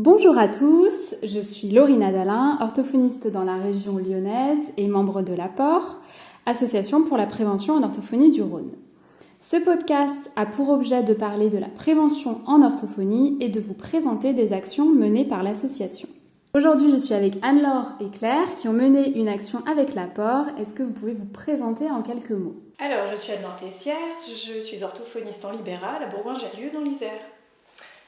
Bonjour à tous, je suis Laurine Adalin, orthophoniste dans la région lyonnaise et membre de l'APOR, Association pour la prévention en orthophonie du Rhône. Ce podcast a pour objet de parler de la prévention en orthophonie et de vous présenter des actions menées par l'association. Aujourd'hui, je suis avec Anne-Laure et Claire qui ont mené une action avec l'APOR. Est-ce que vous pouvez vous présenter en quelques mots ? Alors, je suis Anne-Laure Tessière, je suis orthophoniste en libéral à Bourgoin-Jallieu dans l'Isère.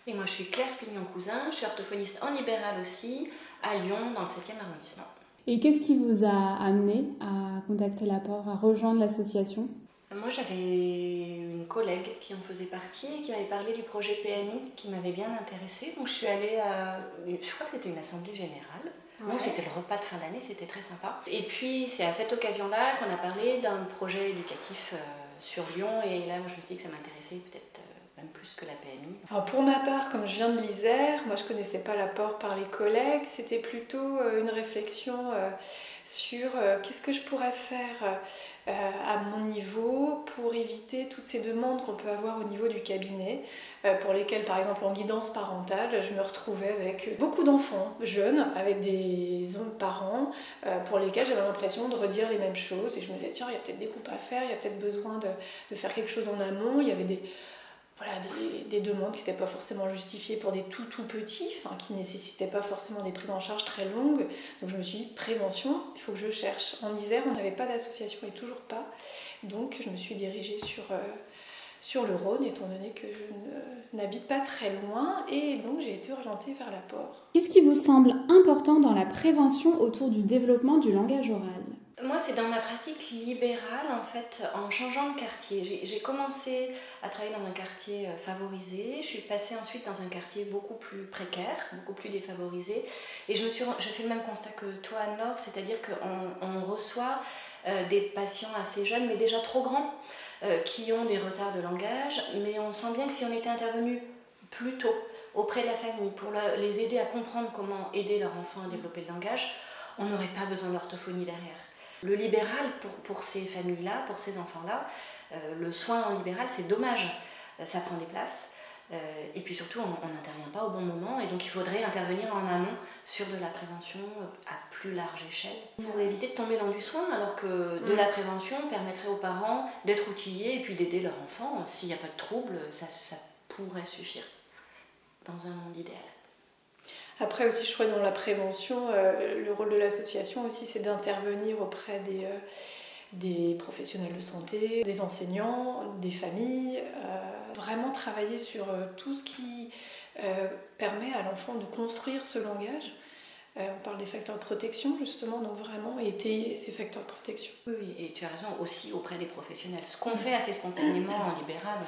Et moi je suis Claire Pignon-Cousin, je suis orthophoniste en libéral aussi, à Lyon, dans le 7e arrondissement. Et qu'est-ce qui vous a amené à contacter l'APOR, à rejoindre l'association ? Moi j'avais une collègue qui en faisait partie et qui m'avait parlé du projet PMI qui m'avait bien intéressée. Donc je suis allée à, je crois que c'était une assemblée générale. Ouais. Donc c'était le repas de fin d'année, c'était très sympa. Et puis c'est à cette occasion-là qu'on a parlé d'un projet éducatif sur Lyon. Et là moi je me suis dit que ça m'intéressait peut-être même plus que la PMI. Alors pour ma part, comme je viens de l'Isère, moi je ne connaissais pas l'APOR par les collègues, c'était plutôt une réflexion sur qu'est-ce que je pourrais faire à mon niveau pour éviter toutes ces demandes qu'on peut avoir au niveau du cabinet, pour lesquelles par exemple en guidance parentale, je me retrouvais avec beaucoup d'enfants jeunes, avec des parents pour lesquels j'avais l'impression de redire les mêmes choses et je me disais tiens il y a peut-être des coupes à faire, il y a peut-être besoin de faire quelque chose en amont, il y avait des demandes qui n'étaient pas forcément justifiées pour des tout petits, qui ne nécessitaient pas forcément des prises en charge très longues. Donc je me suis dit, prévention, il faut que je cherche. En Isère, on n'avait pas d'association et toujours pas. Donc je me suis dirigée sur le Rhône, étant donné que je n'habite pas très loin. Et donc j'ai été orientée vers l'APOR. Qu'est-ce qui vous semble important dans la prévention autour du développement du langage oral ? Moi, c'est dans ma pratique libérale, en fait, en changeant de quartier. J'ai commencé à travailler dans un quartier favorisé, je suis passée ensuite dans un quartier beaucoup plus précaire, beaucoup plus défavorisé, et je fais le même constat que toi, Anne-Laure, c'est-à-dire qu'on reçoit des patients assez jeunes, mais déjà trop grands, qui ont des retards de langage, mais on sent bien que si on était intervenu plus tôt auprès de la famille pour les aider à comprendre comment aider leur enfant à développer le langage, on n'aurait pas besoin d'orthophonie derrière. Le libéral, pour ces familles-là, pour ces enfants-là, le soin en libéral, c'est dommage. Ça prend des places. Et puis surtout, on n'intervient pas au bon moment. Et donc, il faudrait intervenir en amont sur de la prévention à plus large échelle pour éviter de tomber dans du soin, alors que de la prévention permettrait aux parents d'être outillés et puis d'aider leur enfant. S'il n'y a pas de trouble, ça pourrait suffire dans un monde idéal. Après aussi, je crois dans la prévention, le rôle de l'association aussi, c'est d'intervenir auprès des professionnels de santé, des enseignants, des familles, vraiment travailler sur tout ce qui permet à l'enfant de construire ce langage. On parle des facteurs de protection justement, donc vraiment étayer ces facteurs de protection. Oui, et tu as raison, aussi auprès des professionnels. Ce qu'on fait assez spontanément en libéral,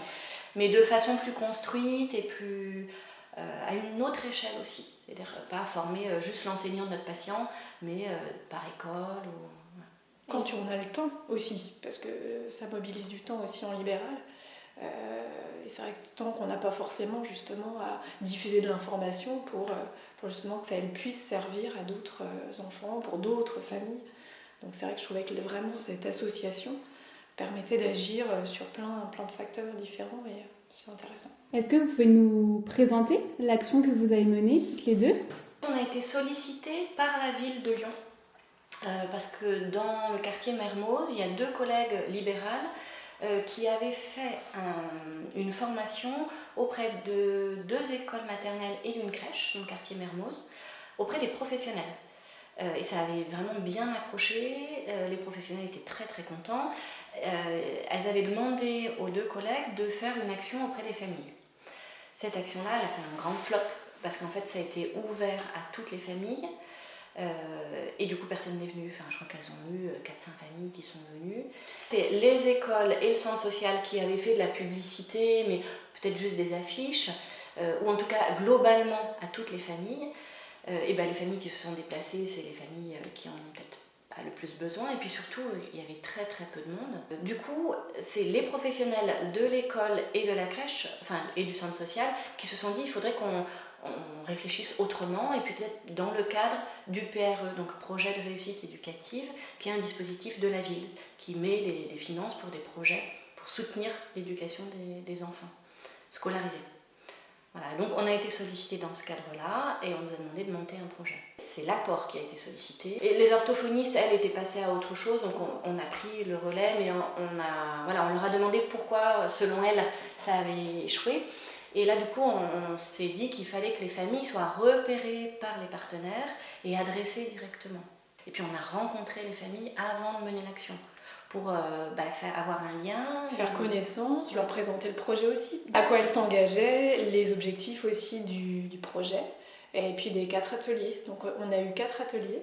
mais de façon plus construite et plus... à une autre échelle aussi, c'est-à-dire pas former juste l'enseignant de notre patient, mais par école. Quand on a le temps aussi, parce que ça mobilise du temps aussi en libéral. Et c'est vrai que tant qu'on n'a pas forcément justement à diffuser de l'information pour justement que ça puisse servir à d'autres enfants, pour d'autres familles. Donc c'est vrai que je trouvais que vraiment cette association permettait d'agir sur plein de facteurs différents. Et c'est intéressant. Est-ce que vous pouvez nous présenter l'action que vous avez menée toutes les deux ? On a été sollicités par la ville de Lyon parce que dans le quartier Mermoz, il y a 2 collègues libérales qui avaient fait une formation auprès de 2 écoles maternelles et d'une crèche dans le quartier Mermoz, auprès des professionnels. Et ça avait vraiment bien accroché, les professionnels étaient très très contents. Elles avaient demandé aux 2 collègues de faire une action auprès des familles. Cette action-là, elle a fait un grand flop, parce qu'en fait ça a été ouvert à toutes les familles, et du coup personne n'est venu. Enfin, je crois qu'elles ont eu 4-5 familles qui sont venues. C'est les écoles et le centre social qui avaient fait de la publicité, mais peut-être juste des affiches, ou en tout cas globalement à toutes les familles. Et les familles qui se sont déplacées, c'est les familles qui en ont peut-être pas le plus besoin, et puis surtout il y avait très très peu de monde. Du coup, c'est les professionnels de l'école et de la crèche, et du centre social, qui se sont dit il faudrait qu'on réfléchisse autrement, et peut-être dans le cadre du PRE, donc projet de réussite éducative, qui est un dispositif de la ville qui met des finances pour des projets pour soutenir l'éducation des enfants scolarisés. Voilà, donc on a été sollicité dans ce cadre-là et on nous a demandé de monter un projet. C'est l'apport qui a été sollicité. Et les orthophonistes, elles, étaient passées à autre chose, donc on a pris le relais, mais on leur a demandé pourquoi, selon elles, ça avait échoué. Et là, du coup, on s'est dit qu'il fallait que les familles soient repérées par les partenaires et adressées directement. Et puis on a rencontré les familles avant de mener l'action, pour avoir un lien. Faire connaissance, leur présenter le projet aussi. À quoi elles s'engageaient, les objectifs aussi du projet. Et puis des 4 ateliers. Donc on a eu 4 ateliers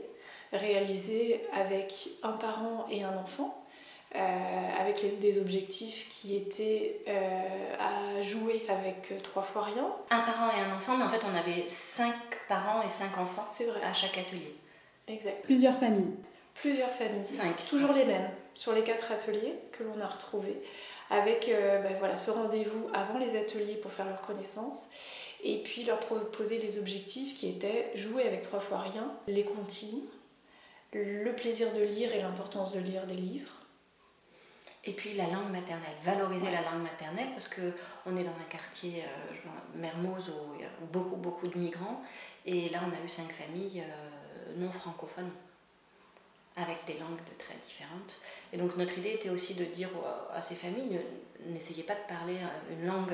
réalisés avec un parent et un enfant. Avec des objectifs qui étaient à jouer avec 3 fois rien. Un parent et un enfant, mais en fait on avait 5 parents et 5 enfants. C'est vrai. À chaque atelier. Exact. Plusieurs familles. Plusieurs familles. 5. Toujours les mêmes, sur les 4 ateliers que l'on a retrouvés, avec ce rendez-vous avant les ateliers pour faire leur connaissance, et puis leur proposer les objectifs qui étaient jouer avec 3 fois rien, les comptines, le plaisir de lire et l'importance de lire des livres. Et puis la langue maternelle, valoriser la langue maternelle, parce qu'on est dans un quartier, Mermoz, où il y a beaucoup de migrants, et là on a eu 5 familles non francophones, avec des langues très différentes. Et donc notre idée était aussi de dire à ces familles, n'essayez pas de parler une langue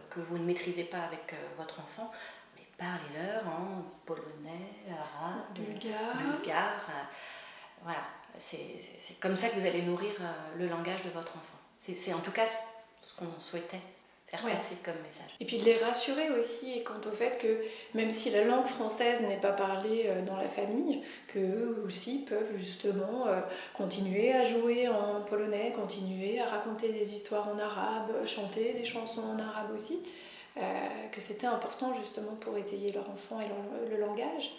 que vous ne maîtrisez pas avec votre enfant, mais parlez-leur en polonais, arabe, bulgare. Voilà, c'est comme ça que vous allez nourrir le langage de votre enfant. C'est en tout cas ce qu'on souhaitait faire passer comme message. Et puis de les rassurer aussi quant au fait que même si la langue française n'est pas parlée dans la famille, qu'eux aussi peuvent justement continuer à jouer en polonais, continuer à raconter des histoires en arabe, chanter des chansons en arabe aussi, que c'était important justement pour étayer leur enfant et le langage.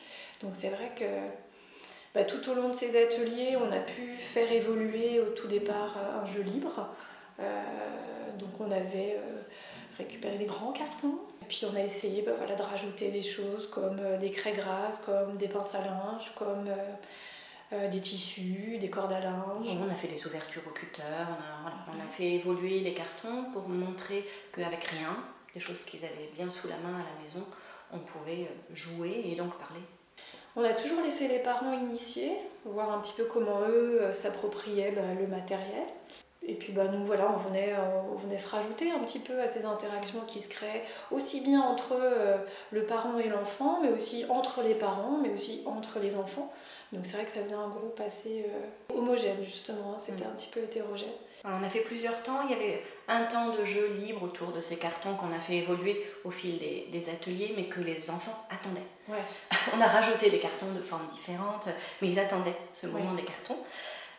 Donc c'est vrai que tout au long de ces ateliers, on a pu faire évoluer au tout départ un jeu libre. Donc on avait récupéré des grands cartons, et puis on a essayé de rajouter des choses comme des craies grasses, comme des pinces à linge, comme des tissus, des cordes à linge. On a fait des ouvertures au cutter, on a fait évoluer les cartons pour montrer qu'avec rien, des choses qu'ils avaient bien sous la main à la maison, on pouvait jouer et donc parler. On a toujours laissé les parents initier, voir un petit peu comment eux s'appropriaient le matériel. Et puis nous, voilà, on venait se rajouter un petit peu à ces interactions qui se créent, aussi bien entre le parent et l'enfant, mais aussi entre les parents, mais aussi entre les enfants. Donc c'est vrai que ça faisait un groupe assez homogène, justement, hein, c'était un petit peu hétérogène. Alors, on a fait plusieurs temps, il y avait un temps de jeu libre autour de ces cartons qu'on a fait évoluer au fil des ateliers, mais que les enfants attendaient. Ouais. On a rajouté des cartons de formes différentes, mais ils attendaient ce moment des cartons.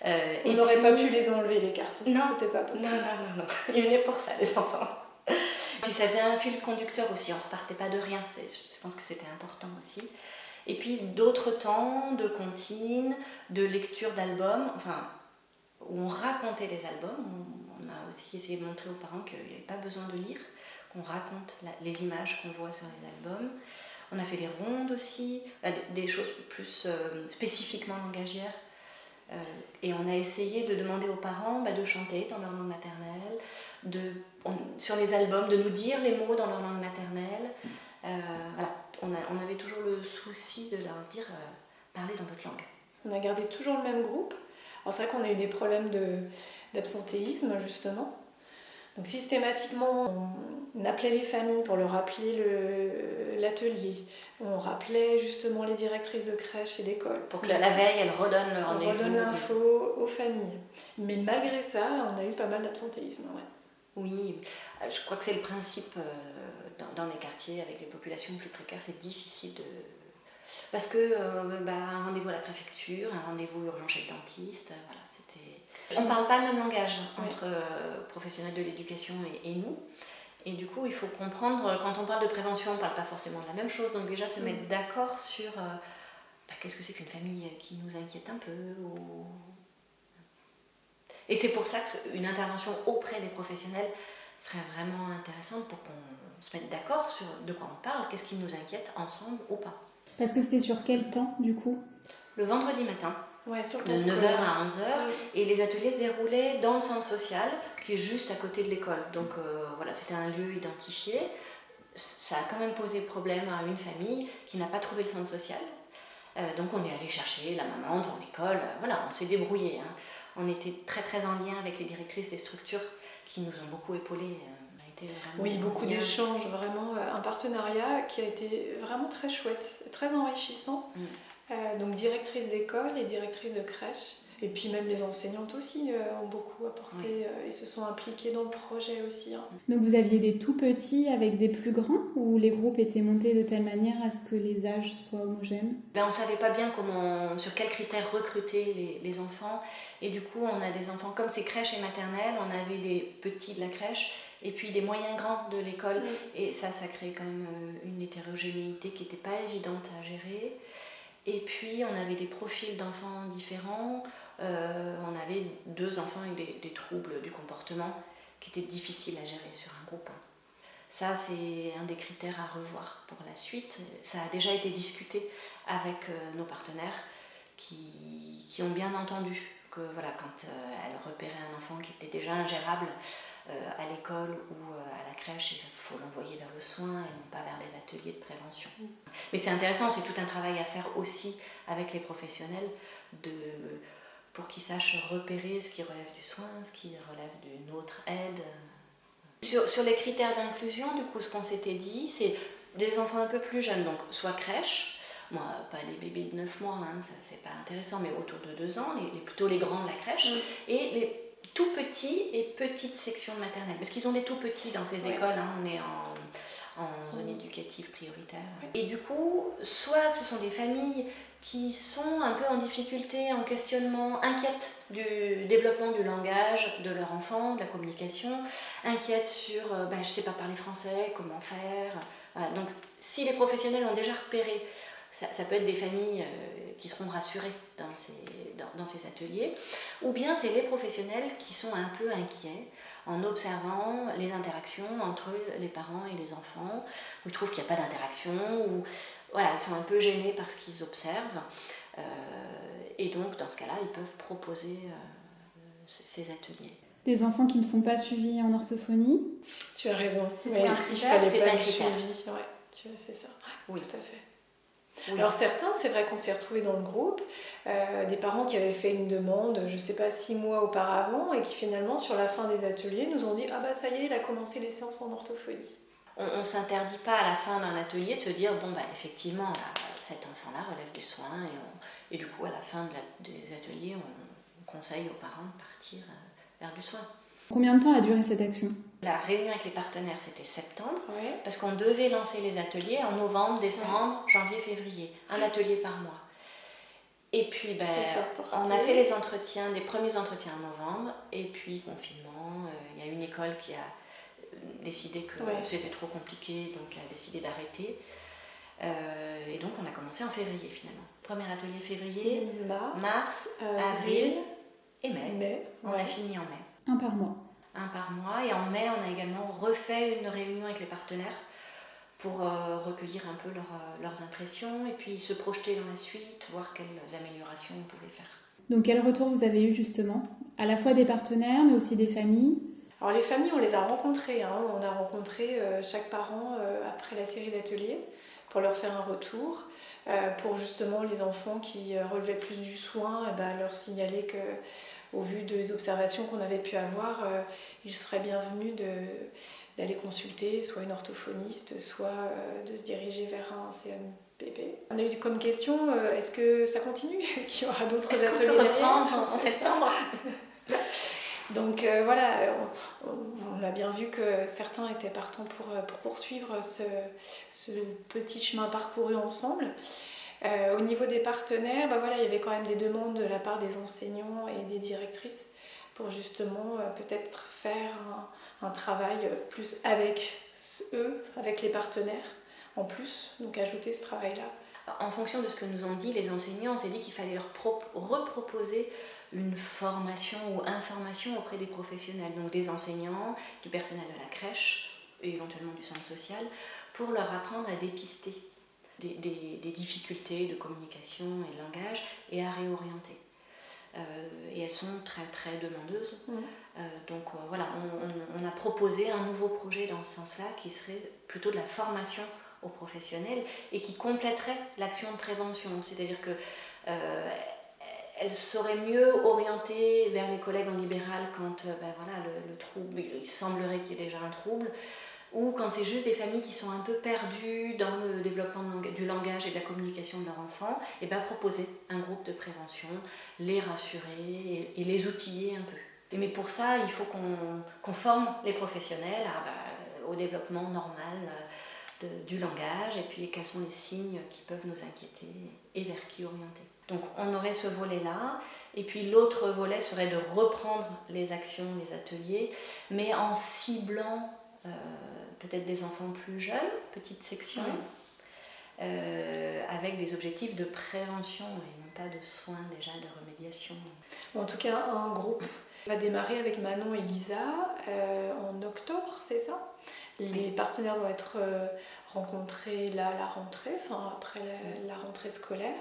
On n'aurait pas pu les enlever, les cartons, c'était pas possible. Non, ils venaient pour ça, les enfants. Puis ça faisait un fil conducteur aussi, on ne repartait pas de rien, je pense que c'était important aussi. Et puis d'autres temps de comptines, de lecture d'albums, où on racontait les albums. On a aussi essayé de montrer aux parents qu'il n'y avait pas besoin de lire, qu'on raconte les images qu'on voit sur les albums. On a fait des rondes aussi, des choses plus spécifiquement langagières. Et on a essayé de demander aux parents de chanter dans leur langue maternelle, sur les albums, de nous dire les mots dans leur langue maternelle. On avait toujours le souci de leur dire parlez dans votre langue. On a gardé toujours le même groupe. Alors c'est vrai qu'on a eu des problèmes d'absentéisme justement. Donc systématiquement, on appelait les familles pour leur rappeler l'atelier. On rappelait justement les directrices de crèche et d'école. Pour que la veille, elles redonnent le rendez-vous. On redonne l'info aux familles. Mais malgré ça, on a eu pas mal d'absentéisme. Ouais. Oui, je crois que c'est le principe dans les quartiers avec les populations plus précaires, c'est difficile de... Parce que un rendez-vous à la préfecture, un rendez-vous urgent chez le dentiste, on ne parle pas le même langage entre professionnels de l'éducation et nous. Et du coup, il faut comprendre, quand on parle de prévention, on ne parle pas forcément de la même chose. Donc déjà, se mettre d'accord sur qu'est-ce que c'est qu'une famille qui nous inquiète un peu. Et c'est pour ça qu'une intervention auprès des professionnels serait vraiment intéressante pour qu'on se mette d'accord sur de quoi on parle, qu'est-ce qui nous inquiète ensemble ou pas. Parce que c'était sur quel temps, du coup ? Le vendredi matin. Ouais, sur de 9h à 11h, et les ateliers se déroulaient dans le centre social qui est juste à côté de l'école. Donc c'était un lieu identifié. ça a quand même posé problème à une famille qui n'a pas trouvé le centre social. Donc on est allé chercher la maman devant l'école, voilà, on s'est débrouillé. Hein. On était très très en lien avec les directrices des structures qui nous ont beaucoup épaulés. On a été oui, beaucoup d'échanges, vraiment un partenariat qui a été vraiment très chouette, très enrichissant. Donc directrice d'école et directrice de crèche. Et puis même les enseignantes aussi ont beaucoup apporté et se sont impliquées dans le projet aussi. Hein. Donc vous aviez des tout petits avec des plus grands ou les groupes étaient montés de telle manière à ce que les âges soient homogènes ? On ne savait pas bien sur quels critères recruter les enfants. Et du coup, on a des enfants, comme c'est crèche et maternelle, on avait des petits de la crèche et puis des moyens grands de l'école. Et ça crée quand même une hétérogénéité qui n'était pas évidente à gérer. Et puis, on avait des profils d'enfants différents. On avait 2 enfants avec des troubles du comportement qui étaient difficiles à gérer sur un groupe. Ça, c'est un des critères à revoir pour la suite. Ça a déjà été discuté avec nos partenaires qui ont bien entendu que voilà, quand elles repéraient un enfant qui était déjà ingérable à l'école ou à la crèche, il faut l'envoyer vers le soin et non pas vers des ateliers de prévention. Mais c'est intéressant, c'est tout un travail à faire aussi avec les professionnels pour qu'ils sachent repérer ce qui relève du soin, ce qui relève d'une autre aide. Sur les critères d'inclusion, du coup, ce qu'on s'était dit, c'est des enfants un peu plus jeunes, donc soit crèche, moi, pas les bébés de 9 mois, hein, ça c'est pas intéressant, mais autour de 2 ans, plutôt les grands de la crèche, et les tout petits et petites sections maternelles, parce qu'ils ont des tout petits dans ces écoles, hein, on est en zone éducative prioritaire. Et du coup, soit ce sont des familles qui sont un peu en difficulté, en questionnement, inquiètes du développement du langage de leur enfant, de la communication, inquiètes sur je ne sais pas parler français, comment faire. Voilà. Donc si les professionnels ont déjà repéré, ça peut être des familles qui seront rassurées dans ces ateliers, ou bien c'est les professionnels qui sont un peu inquiets en observant les interactions entre les parents et les enfants, où ils trouvent qu'il n'y a pas d'interaction, ou voilà, ils sont un peu gênés par ce qu'ils observent. Et donc, dans ce cas-là, ils peuvent proposer ces ateliers. Des enfants qui ne sont pas suivis en orthophonie ? Tu as raison. C'est un critère. Ouais, c'est ça. Oui. Tout à fait. Oui. Alors certains, c'est vrai qu'on s'est retrouvés dans le groupe, des parents qui avaient fait une demande, je ne sais pas, 6 mois auparavant, et qui finalement, sur la fin des ateliers, nous ont dit « Ah bah ça y est, il a commencé les séances en orthophonie ». On ne s'interdit pas à la fin d'un atelier de se dire « Bon, effectivement, là, cet enfant-là relève du soin », et du coup, à la fin des ateliers, on conseille aux parents de partir vers du soin. Combien de temps a duré cette action ? La réunion avec les partenaires, c'était septembre, ouais. Parce qu'on devait lancer les ateliers en novembre, décembre, janvier, février, un atelier par mois. Et puis, on a fait les premiers entretiens en novembre, et puis confinement, il y a une école qui a décidé que c'était trop compliqué, donc a décidé d'arrêter. Et donc on a commencé en février finalement. Premier atelier février, mars, avril et mai. On a fini en mai. Un par mois. Et en mai on a également refait une réunion avec les partenaires pour recueillir un peu leurs impressions et puis se projeter dans la suite, voir quelles améliorations on pouvait faire. Donc quel retour vous avez eu justement ? À la fois des partenaires mais aussi des familles ? Alors les familles, on les a rencontrées. On a rencontré chaque parent après la série d'ateliers pour leur faire un retour, pour justement les enfants qui relevaient plus du soin, leur signaler qu'au vu des observations qu'on avait pu avoir, il serait bienvenu d'aller consulter soit une orthophoniste, soit de se diriger vers un CMPP. On a eu comme question, est-ce que ça continue ? Est-ce qu'il y aura d'autres ateliers ? Est-ce qu'on peut reprendre en septembre ? Donc voilà, on a bien vu que certains étaient partants pour poursuivre ce petit chemin parcouru ensemble. Au niveau des partenaires, il y avait quand même des demandes de la part des enseignants et des directrices pour justement peut-être faire un travail plus avec eux, avec les partenaires en plus, donc ajouter ce travail-là. En fonction de ce que nous ont dit les enseignants, on s'est dit qu'il fallait leur reproposer une formation ou information auprès des professionnels, donc des enseignants, du personnel de la crèche et éventuellement du centre social, pour leur apprendre à dépister des difficultés de communication et de langage et à réorienter. et elles sont très très demandeuses. Donc voilà, on a proposé un nouveau projet dans ce sens-là qui serait plutôt de la formation aux professionnels et qui compléterait l'action de prévention. C'est-à-dire que elle serait mieux orientée vers les collègues en libéral quand voilà, le trouble, il semblerait qu'il y ait déjà un trouble, ou quand c'est juste des familles qui sont un peu perdues dans le développement du langage et de la communication de leur enfant, et bien proposer un groupe de prévention, les rassurer et les outiller un peu. Mais pour ça, il faut qu'on forme les professionnels au développement normal du langage, et puis quels sont les signes qui peuvent nous inquiéter et vers qui orienter. Donc on aurait ce volet-là, et puis l'autre volet serait de reprendre les actions, les ateliers, mais en ciblant peut-être des enfants plus jeunes, petite section, avec des objectifs de prévention et non pas de soins déjà, de remédiation. En tout cas, un groupe va démarrer avec Manon et Lisa en octobre, c'est ça ? Les partenaires vont être rencontrés là à la rentrée, après la rentrée scolaire,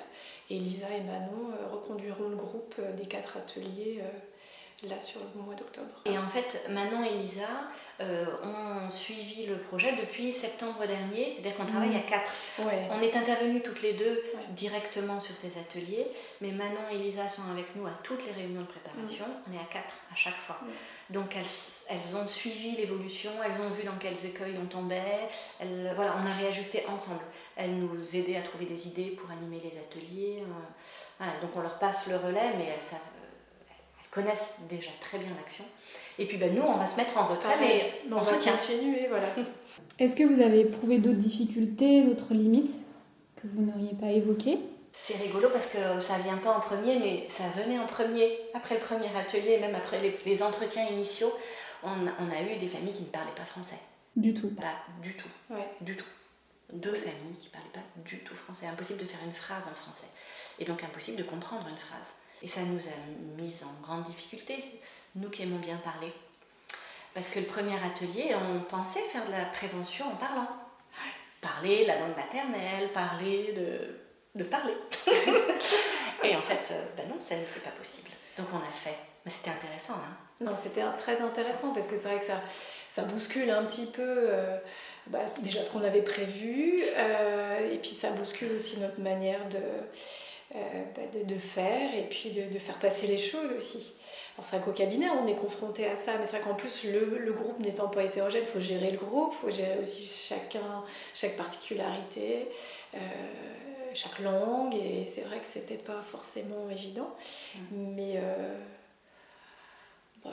et Lisa et Manon reconduiront le groupe des 4 ateliers là sur le mois d'octobre. Et en fait, Manon et Lisa ont suivi le projet depuis septembre dernier, c'est-à-dire qu'on travaille à 4. Ouais. On est intervenues toutes les deux directement sur ces ateliers, mais Manon et Lisa sont avec nous à toutes les réunions de préparation. On est à 4 à chaque fois. Donc elles ont suivi l'évolution, elles ont vu dans quels écueils on tombait, voilà, on a réajusté ensemble. Elles nous aidaient à trouver des idées pour animer les ateliers. Voilà, donc on leur passe le relais, mais elles connaissent déjà très bien l'action. Et puis nous, on va se mettre en retrait, mais on va soutient. continuer, voilà. Est-ce que vous avez éprouvé d'autres difficultés, d'autres limites que vous n'auriez pas évoquées ? C'est rigolo parce que ça ne vient pas en premier, mais ça venait en premier. Après le premier atelier, même après les entretiens initiaux, on a eu des familles qui ne parlaient pas français. Du tout. Pas du tout. Ouais. Du tout. 2 familles qui ne parlaient pas du tout français. Impossible de faire une phrase en français. Et donc impossible de comprendre une phrase. Et ça nous a mis en grande difficulté, nous qui aimons bien parler. Parce que le premier atelier, on pensait faire de la prévention en parlant. Parler la langue maternelle, parler de parler. Et en fait, non, ça n'était pas possible. Donc on a fait. Mais c'était intéressant, hein. Non, c'était très intéressant parce que c'est vrai que ça bouscule un petit peu déjà ce qu'on avait prévu et puis ça bouscule aussi notre manière de faire et puis de faire passer les choses aussi. Alors c'est vrai qu'au cabinet on est confronté à ça, mais c'est vrai qu'en plus le groupe n'étant pas hétérogène, il faut gérer le groupe, il faut gérer aussi chaque particularité, chaque langue, et c'est vrai que c'était pas forcément évident, mais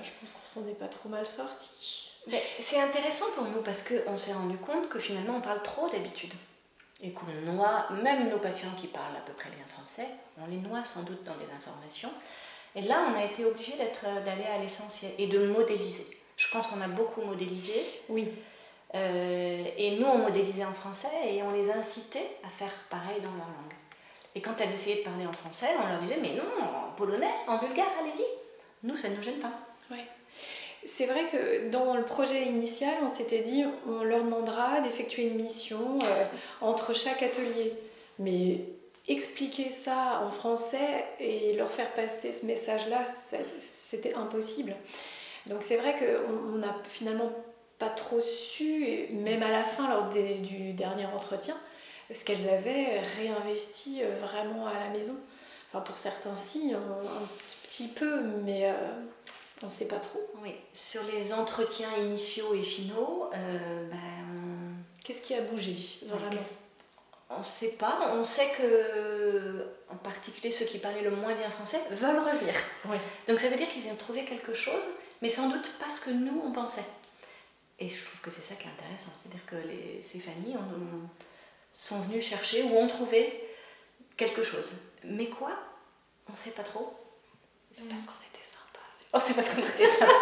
je pense qu'on s'en est pas trop mal sorti. C'est intéressant pour nous parce qu'on s'est rendu compte que finalement on parle trop d'habitude. Et qu'on noie, même nos patients qui parlent à peu près bien français, on les noie sans doute dans des informations. Et là, on a été obligé d'aller à l'essentiel et de modéliser. Je pense qu'on a beaucoup modélisé. Oui. Et nous, on modélisait en français et on les incitait à faire pareil dans leur langue. Et quand elles essayaient de parler en français, on leur disait « mais non, en polonais, en bulgare, allez-y ». Nous, ça ne nous gêne pas. Oui. C'est vrai que dans le projet initial, on s'était dit on leur demandera d'effectuer une mission entre chaque atelier. Mais expliquer ça en français et leur faire passer ce message-là, c'était impossible. Donc c'est vrai qu'on n'a finalement pas trop su, même à la fin, lors du dernier entretien, ce qu'elles avaient réinvesti vraiment à la maison. Enfin, pour certains, si, un petit peu, mais on ne sait pas trop. Oui, sur les entretiens initiaux et finaux, qu'est-ce qui a bougé, vraiment ? On ne sait pas. On sait que, en particulier ceux qui parlaient le moins bien français, veulent revenir. Oui. Donc ça veut dire qu'ils ont trouvé quelque chose, mais sans doute pas ce que nous, on pensait. Et je trouve que c'est ça qui est intéressant. C'est-à-dire que ces familles sont venues chercher ou ont trouvé quelque chose. Mais quoi ? On ne sait pas trop. Parce qu'on était sympas. Oh, c'est parce qu'on était sympas.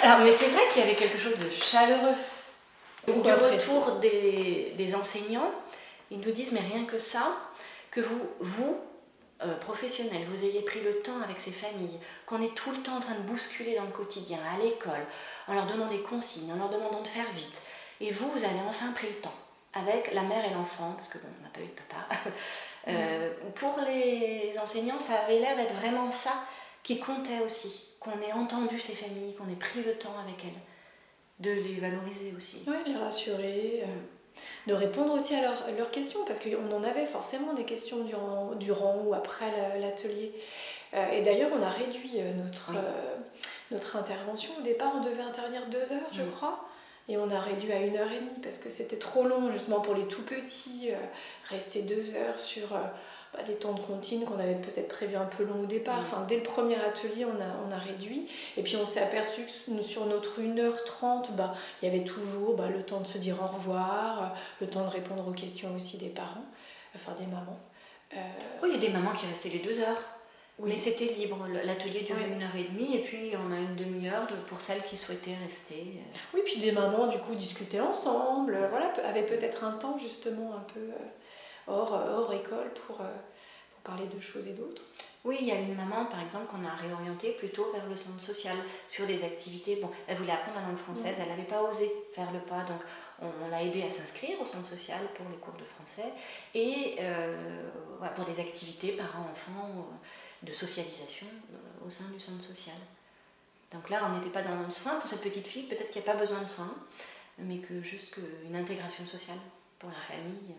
Alors, mais c'est vrai qu'il y avait quelque chose de chaleureux. Du retour des enseignants, ils nous disent, mais rien que ça, que vous professionnels, vous ayez pris le temps avec ces familles, qu'on est tout le temps en train de bousculer dans le quotidien, à l'école, en leur donnant des consignes, en leur demandant de faire vite. Et vous avez enfin pris le temps, avec la mère et l'enfant, parce que on n'a pas eu de papa, pour les enseignants, ça avait l'air d'être vraiment ça qui comptait aussi, qu'on ait entendu ces familles, qu'on ait pris le temps avec elles, de les valoriser aussi. Oui, de les rassurer, de répondre aussi à leurs questions, parce qu'on en avait forcément des questions durant ou après l'atelier. Et d'ailleurs, on a réduit notre intervention. Au départ, on devait intervenir 2 heures, je crois. Et on a réduit à 1h30 parce que c'était trop long, justement pour les tout petits. Rester 2 heures sur des temps de comptine qu'on avait peut-être prévu un peu long au départ. Enfin, dès le premier atelier, on a réduit. Et puis on s'est aperçu que sur notre 1h30, il y avait toujours le temps de se dire au revoir, le temps de répondre aux questions aussi des parents, enfin des mamans. Oui, il y a des mamans qui restaient les 2 heures. Oui. Mais c'était libre, l'atelier durait 1h30 et puis on a une demi-heure pour celles qui souhaitaient rester. Oui, puis des mamans du coup discutaient ensemble, avaient peut-être un temps justement un peu hors école pour parler de choses et d'autres. Oui, il y a une maman par exemple qu'on a réorientée plutôt vers le centre social sur des activités. Bon, elle voulait apprendre la langue française, elle n'avait pas osé faire le pas, donc on l'a aidée à s'inscrire au centre social pour les cours de français et pour des activités parents-enfants de socialisation au sein du centre social. Donc là, on n'était pas dans le soin pour cette petite fille, peut-être qu'il n'y a pas besoin de soins, mais que juste une intégration sociale pour la famille.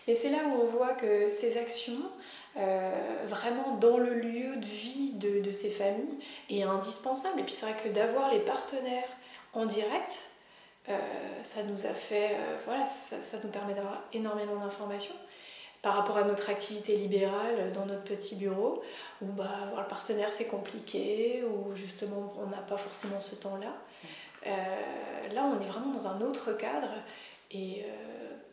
Et c'est là où on voit que ces actions, vraiment dans le lieu de vie de ces familles, est indispensable. Et puis c'est vrai que d'avoir les partenaires en direct, ça nous a fait, ça nous permet d'avoir énormément d'informations par rapport à notre activité libérale dans notre petit bureau, où avoir le partenaire c'est compliqué, où justement on n'a pas forcément ce temps-là. Là on est vraiment dans un autre cadre et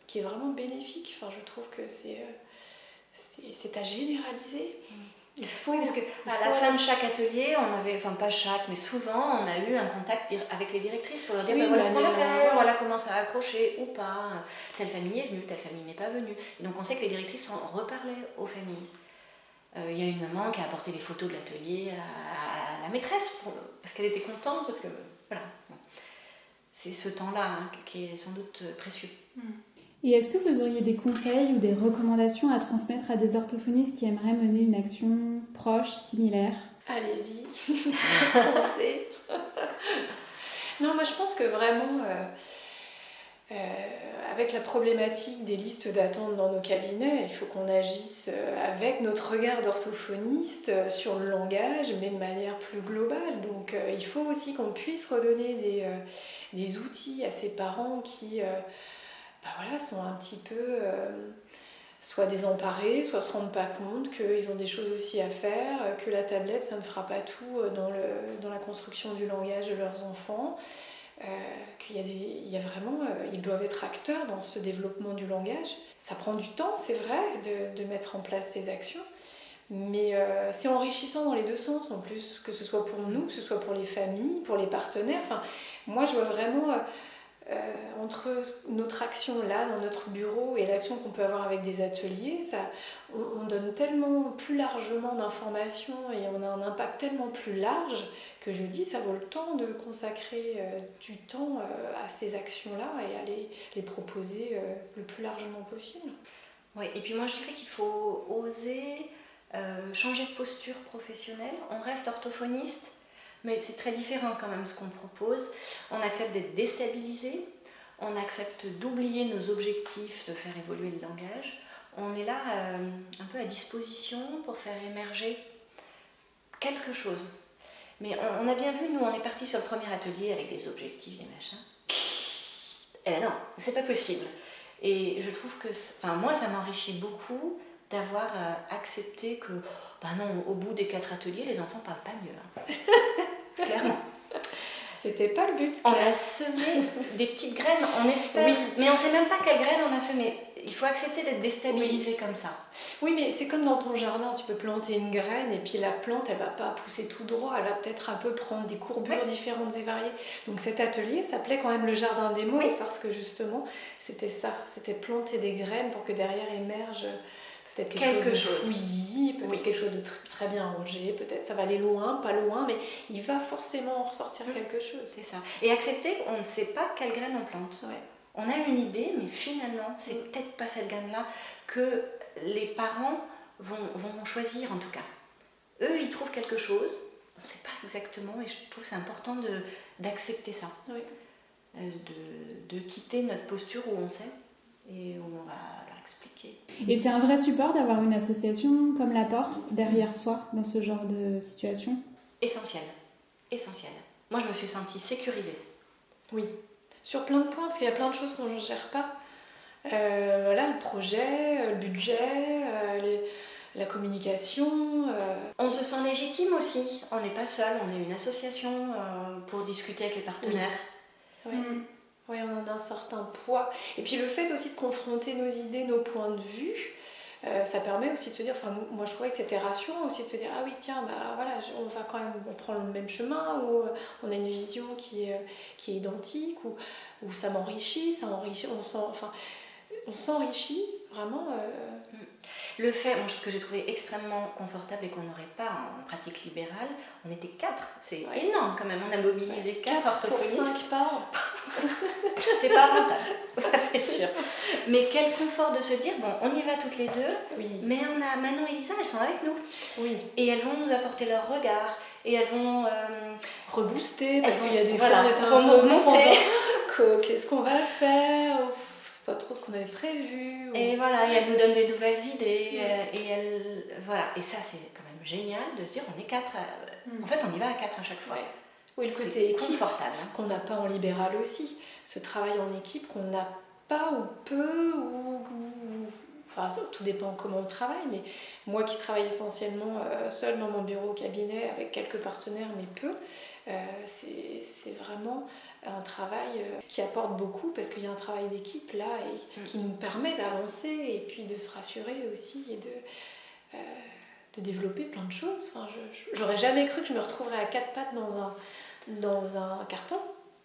qui est vraiment bénéfique. Enfin, je trouve que c'est à généraliser. Oui, parce qu'à la fin de chaque atelier, on avait, enfin pas chaque, mais souvent, on a eu un contact avec les directrices pour leur dire voilà ce qu'on va faire, voilà comment ça a accroché ou pas, telle famille est venue, telle famille n'est pas venue. Et donc on sait que les directrices reparlaient aux familles. Il y a une maman qui a apporté des photos de l'atelier à la maîtresse parce qu'elle était contente, parce que voilà. C'est ce temps-là qui est sans doute précieux. Et est-ce que vous auriez des conseils ou des recommandations à transmettre à des orthophonistes qui aimeraient mener une action proche, similaire ? Allez-y, foncez. Non, moi je pense que vraiment, avec la problématique des listes d'attente dans nos cabinets, il faut qu'on agisse avec notre regard d'orthophoniste sur le langage, mais de manière plus globale. Donc il faut aussi qu'on puisse redonner des outils à ces parents qui sont un petit peu soit désemparés, soit se rendent pas compte qu'ils ont des choses aussi à faire, que la tablette ça ne fera pas tout dans la construction du langage de leurs enfants, ils doivent être acteurs dans ce développement du langage. Ça prend du temps, c'est vrai, de mettre en place ces actions, mais c'est enrichissant dans les deux sens en plus, que ce soit pour nous, que ce soit pour les familles, pour les partenaires. Enfin, moi je vois vraiment entre notre action là dans notre bureau et l'action qu'on peut avoir avec des ateliers, on donne tellement plus largement d'informations et on a un impact tellement plus large que je dis ça vaut le temps de consacrer du temps à ces actions-là et à les proposer le plus largement possible. Oui, et puis moi je dirais qu'il faut oser changer de posture professionnelle. On reste orthophoniste, mais c'est très différent quand même ce qu'on propose. On accepte d'être déstabilisé, on accepte d'oublier nos objectifs, de faire évoluer le langage. On est là un peu à disposition pour faire émerger quelque chose. Mais on a bien vu, nous on est partis sur le premier atelier avec des objectifs, des machins. Eh ben non, c'est pas possible. Et je trouve que, moi ça m'enrichit beaucoup d'avoir accepté que, non, au bout des 4 ateliers, les enfants parlent pas mieux. Clairement. C'était pas le but. On a semé des petites graines, on espère, mais on sait même pas quelles graines on a semé. Il faut accepter d'être déstabilisé comme ça. Oui, mais c'est comme dans ton jardin, tu peux planter une graine et puis la plante, elle va pas pousser tout droit, elle va peut-être un peu prendre des courbures différentes et variées. Donc cet atelier s'appelait quand même le jardin des mots parce que justement, c'était ça, c'était planter des graines pour que derrière émerge peut-être quelque chose. Oui, peut-être quelque chose de très bien rangé, peut-être ça va aller loin, pas loin, mais il va forcément en ressortir quelque chose. C'est ça. Et accepter qu'on ne sait pas quelle graine on plante. Ouais. On a une idée, mais finalement, c'est peut-être pas cette gamme-là que les parents vont choisir en tout cas. Eux, ils trouvent quelque chose, on ne sait pas exactement, et je trouve que c'est important d'accepter ça. Oui. De quitter notre posture où on sait et où on va leur expliquer. Et c'est un vrai support d'avoir une association comme l'apport derrière soi dans ce genre de situation? Essentiel. Moi, je me suis sentie sécurisée. Oui, sur plein de points, parce qu'il y a plein de choses qu'on ne gère pas. Voilà, le projet, le budget, la communication. On se sent légitime aussi. On n'est pas seul, on est une association pour discuter avec les partenaires. Oui. Oui, on a un certain poids. Et puis le fait aussi de confronter nos idées, nos points de vue, ça permet aussi de se dire, enfin moi je trouvais que c'était rassurant aussi de se dire, ah oui tiens, bah voilà, on va quand même, on prend le même chemin, ou on a une vision qui est identique, ou ça m'enrichit, on s'enrichit vraiment. Le fait, moi, ce que j'ai trouvé extrêmement confortable et qu'on n'aurait pas en pratique libérale, on était 4, c'est énorme quand même, on a mobilisé 4 pour 5 par an. C'est pas rentable, ça c'est sûr. Mais quel confort de se dire, bon, on y va toutes les deux, mais on a Manon et Lisa, elles sont avec nous. Oui. Et elles vont nous apporter leur regard, et elles vont rebooster, parce qu'il y a des fois on était un peu monter. Qu'est-ce qu'on va faire? C'est pas trop ce qu'on avait prévu. Et voilà, et elles nous donnent des nouvelles idées, et elles, voilà. Et ça c'est quand même génial de se dire, on est 4, en fait on y va à 4 à chaque fois. Ouais. Oui, le côté équipe confortable, qu'on n'a pas en libéral aussi. Ce travail en équipe qu'on n'a pas ou peu, enfin tout dépend comment on travaille, mais moi qui travaille essentiellement seule dans mon bureau au cabinet avec quelques partenaires mais peu, c'est vraiment un travail qui apporte beaucoup parce qu'il y a un travail d'équipe là et qui nous permet d'avancer et puis de se rassurer aussi et de développer plein de choses. Enfin, j'aurais jamais cru que je me retrouverais à 4 pattes dans un carton.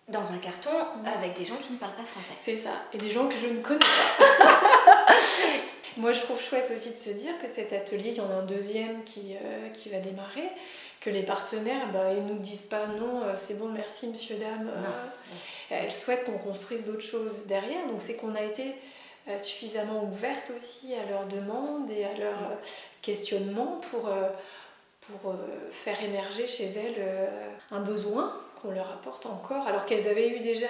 Dans un carton avec des gens qui ne parlent pas français. C'est ça, et des gens que je ne connais pas. Moi je trouve chouette aussi de se dire que cet atelier, il y en a un deuxième qui va démarrer, que les partenaires, ils ne nous disent pas non, c'est bon, merci monsieur, dame. Elles souhaitent qu'on construise d'autres choses derrière, donc c'est qu'on a été suffisamment ouverte aussi à leurs demandes et à leurs questionnements pour faire émerger chez elles un besoin qu'on leur apporte encore, alors qu'elles avaient eu déjà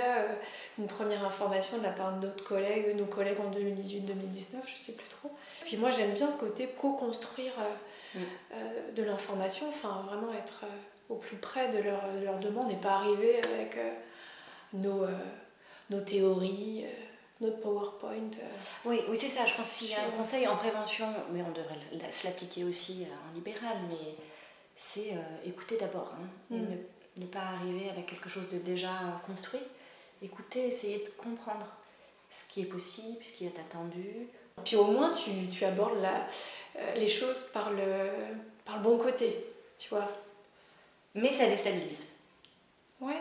une première information de la part d'autres collègues, nos collègues en 2018-2019, je sais plus trop. Puis moi j'aime bien ce côté co-construire de l'information, enfin vraiment être au plus près de leur demande et pas arriver avec nos théories, notre PowerPoint. Oui, c'est ça, je pense qu'il y a un conseil en prévention, mais on devrait se l'appliquer aussi en libéral, mais c'est écouter d'abord, et ne pas arriver avec quelque chose de déjà construit. Écouter, essayer de comprendre ce qui est possible, ce qui est attendu. Puis au moins tu abordes les choses par le bon côté, tu vois. Mais ça déstabilise. Ouais,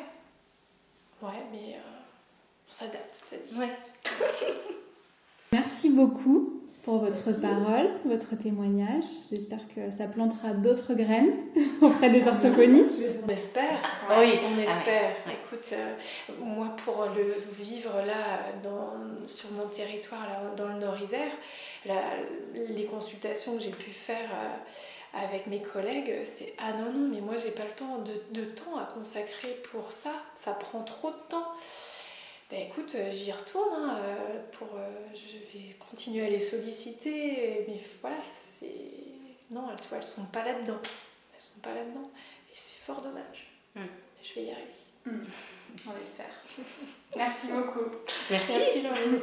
mais on s'adapte, c'est-à-dire. Ouais. Merci beaucoup pour votre parole, votre témoignage. J'espère que ça plantera d'autres graines auprès des orthophonistes. On espère. Oui. On espère. Ouais. Écoute, moi pour le vivre là sur mon territoire, là, dans le Nord-Isère, les consultations que j'ai pu faire avec mes collègues, c'est « Ah non, mais moi j'ai pas le temps de temps à consacrer pour ça, ça prend trop de temps ». Ben écoute, j'y retourne, je vais continuer à les solliciter, mais voilà, non, tu vois, elles sont pas là-dedans. Elles sont pas là-dedans, et c'est fort dommage. Je vais y arriver. On l'espère. Merci beaucoup. Merci Merci Laurie.